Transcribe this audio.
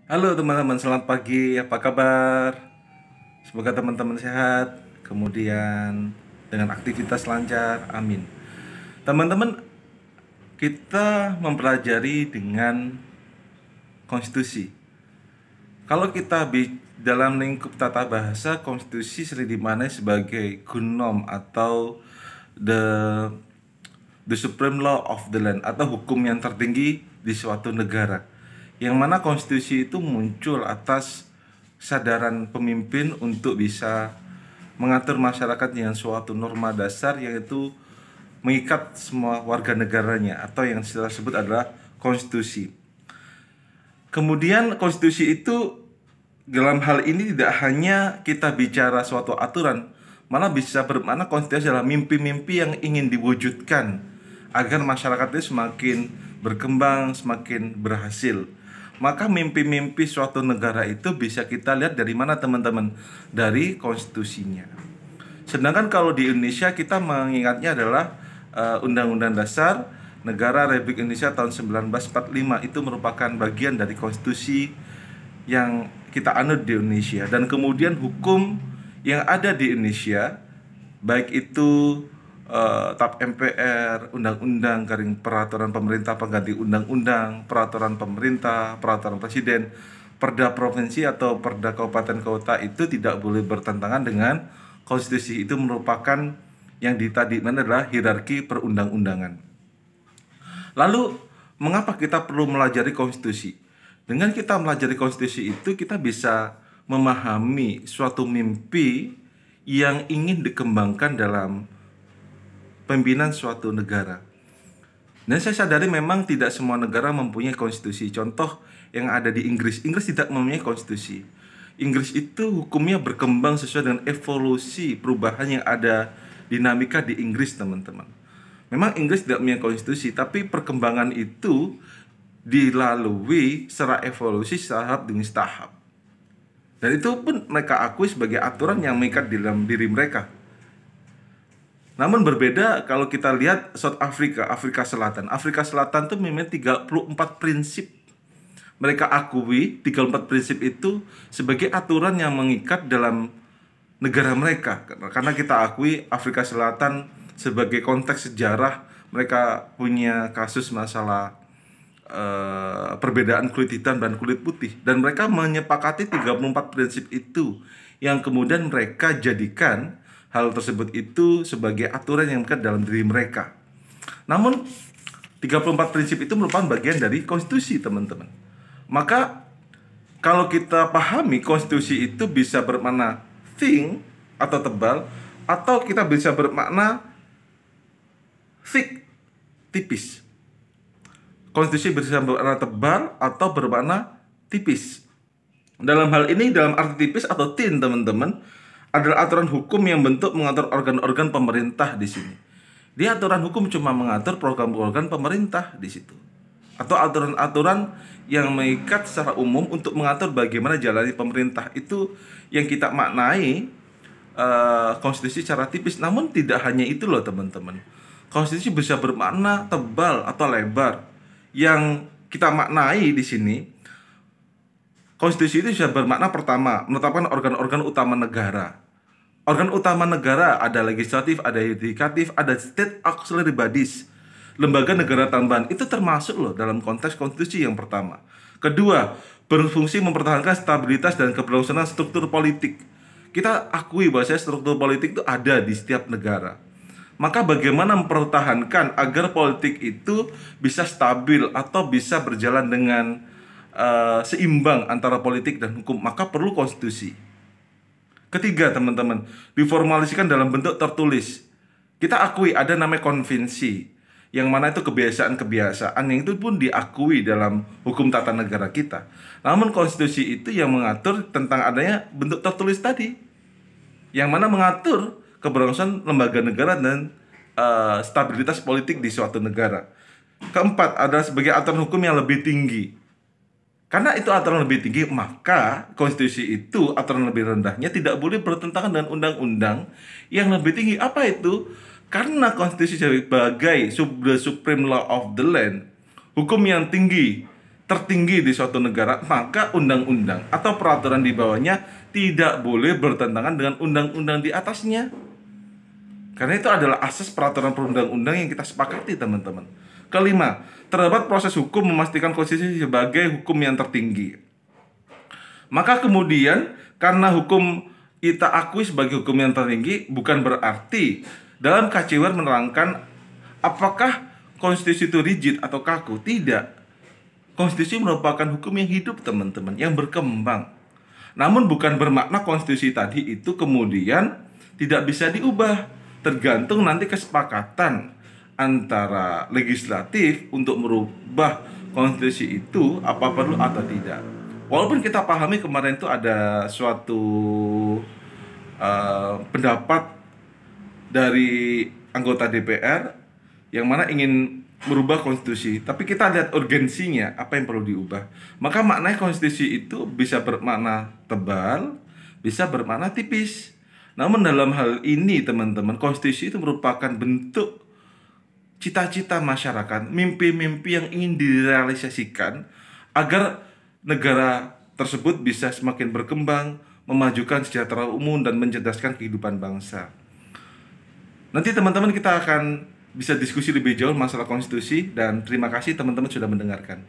Halo teman-teman, selamat pagi. Apa kabar? Semoga teman-teman sehat, kemudian dengan aktivitas lancar. Amin. Teman-teman, kita mempelajari dengan konstitusi. Kalau kita dalam lingkup tata bahasa, konstitusi sering dimaknai sebagai GUNOM atau the the supreme law of the land atau hukum yang tertinggi di suatu negara. Yang mana konstitusi itu muncul atas kesadaran pemimpin untuk bisa mengatur masyarakat dengan suatu norma dasar, yaitu mengikat semua warga negaranya atau yang kita sebut adalah konstitusi. Kemudian konstitusi itu dalam hal ini tidak hanya kita bicara suatu aturan, malah bisa bermakna konstitusi adalah mimpi-mimpi yang ingin diwujudkan agar masyarakat itu semakin berkembang, semakin berhasil. Maka mimpi-mimpi suatu negara itu bisa kita lihat dari mana teman-teman? Dari konstitusinya. Sedangkan kalau di Indonesia kita mengingatnya adalah Undang-Undang Dasar Negara Republik Indonesia tahun 1945 itu merupakan bagian dari konstitusi yang kita anut di Indonesia. Dan kemudian hukum yang ada di Indonesia, baik itu TAP MPR, undang-undang garing peraturan pemerintah pengganti undang-undang, peraturan pemerintah, peraturan presiden, perda provinsi atau perda kabupaten kota, itu tidak boleh bertentangan dengan konstitusi. Itu merupakan yang tadi adalah hierarki perundang-undangan. Lalu, mengapa kita perlu melajari konstitusi? Dengan kita melajari konstitusi itu, kita bisa memahami suatu mimpi yang ingin dikembangkan dalam pimpinan suatu negara. Dan saya sadari memang tidak semua negara mempunyai konstitusi. Contoh yang ada di Inggris. Inggris tidak mempunyai konstitusi. Inggris itu hukumnya berkembang sesuai dengan evolusi perubahan yang ada dinamika di Inggris, teman-teman. Memang Inggris tidak punya konstitusi, tapi perkembangan itu dilalui secara evolusi tahap demi tahap. Dan itu pun mereka akui sebagai aturan yang mengikat di dalam diri mereka. Namun berbeda kalau kita lihat South Africa, Afrika Selatan. Afrika Selatan itu memiliki 34 prinsip. Mereka akui 34 prinsip itu sebagai aturan yang mengikat dalam negara mereka. Karena kita akui Afrika Selatan sebagai konteks sejarah, mereka punya kasus masalah perbedaan kulit hitam dan kulit putih, dan mereka menyepakati 34 prinsip itu yang kemudian mereka jadikan hal tersebut itu sebagai aturan yang mengikat dalam diri mereka. Namun 34 prinsip itu merupakan bagian dari konstitusi, teman-teman. Maka kalau kita pahami konstitusi itu bisa bermakna thin atau tebal, atau kita bisa bermakna thick, tipis. Konstitusi bisa bermakna tebal atau bermakna tipis. Dalam hal ini, dalam arti tipis atau thin, teman-teman, adalah aturan hukum yang bentuk mengatur organ-organ pemerintah di sini. Di aturan hukum cuma mengatur program-program pemerintah di situ, atau aturan-aturan yang mengikat secara umum untuk mengatur bagaimana jalani pemerintah. Itu yang kita maknai konstitusi secara tipis. Namun tidak hanya itu loh, teman-teman. Konstitusi bisa bermakna tebal atau lebar. Yang kita maknai di sini, konstitusi itu bisa bermakna pertama, menetapkan organ-organ utama negara. Organ utama negara ada legislatif, ada yudikatif, ada state auxiliary bodies, lembaga negara tambahan. Itu termasuk loh dalam konteks konstitusi yang pertama. Kedua, berfungsi mempertahankan stabilitas dan keberlangsungan struktur politik. Kita akui bahwa struktur politik itu ada di setiap negara. Maka bagaimana mempertahankan agar politik itu bisa stabil atau bisa berjalan dengan seimbang antara politik dan hukum, maka perlu konstitusi. Ketiga, teman-teman, diformalisikan dalam bentuk tertulis. Kita akui ada namanya konvensi, yang mana itu kebiasaan-kebiasaan yang itu pun diakui dalam hukum tata negara kita. Namun konstitusi itu yang mengatur tentang adanya bentuk tertulis tadi, yang mana mengatur keberlangsungan lembaga negara dan stabilitas politik di suatu negara. Keempat, adalah sebagai aturan hukum yang lebih tinggi. Karena itu aturan lebih tinggi, maka konstitusi itu aturan lebih rendahnya tidak boleh bertentangan dengan undang-undang yang lebih tinggi. Apa itu? Karena konstitusi sebagai the supreme law of the land, hukum yang tinggi tertinggi di suatu negara, maka undang-undang atau peraturan di bawahnya tidak boleh bertentangan dengan undang-undang di atasnya. Karena itu adalah asas peraturan perundang-undang yang kita sepakati, teman-teman. Kelima, terdapat proses hukum memastikan konstitusi sebagai hukum yang tertinggi. Maka kemudian, karena hukum kita akui sebagai hukum yang tertinggi, bukan berarti dalam KCWR menerangkan apakah konstitusi itu rigid atau kaku. Tidak. Konstitusi merupakan hukum yang hidup, teman-teman, yang berkembang. Namun bukan bermakna konstitusi tadi itu kemudian tidak bisa diubah. Tergantung nanti kesepakatan antara legislatif untuk merubah konstitusi itu apa perlu atau tidak. Walaupun kita pahami kemarin itu ada suatu pendapat dari anggota DPR yang mana ingin merubah konstitusi, tapi kita lihat urgensinya apa yang perlu diubah. Maka maknanya konstitusi itu bisa bermakna tebal, bisa bermakna tipis. Namun dalam hal ini, teman-teman, konstitusi itu merupakan bentuk cita-cita masyarakat, mimpi-mimpi yang ingin direalisasikan agar negara tersebut bisa semakin berkembang, memajukan sejahtera umum dan mencerdaskan kehidupan bangsa. Nanti teman-teman kita akan bisa diskusi lebih jauh masalah konstitusi, dan terima kasih teman-teman sudah mendengarkan.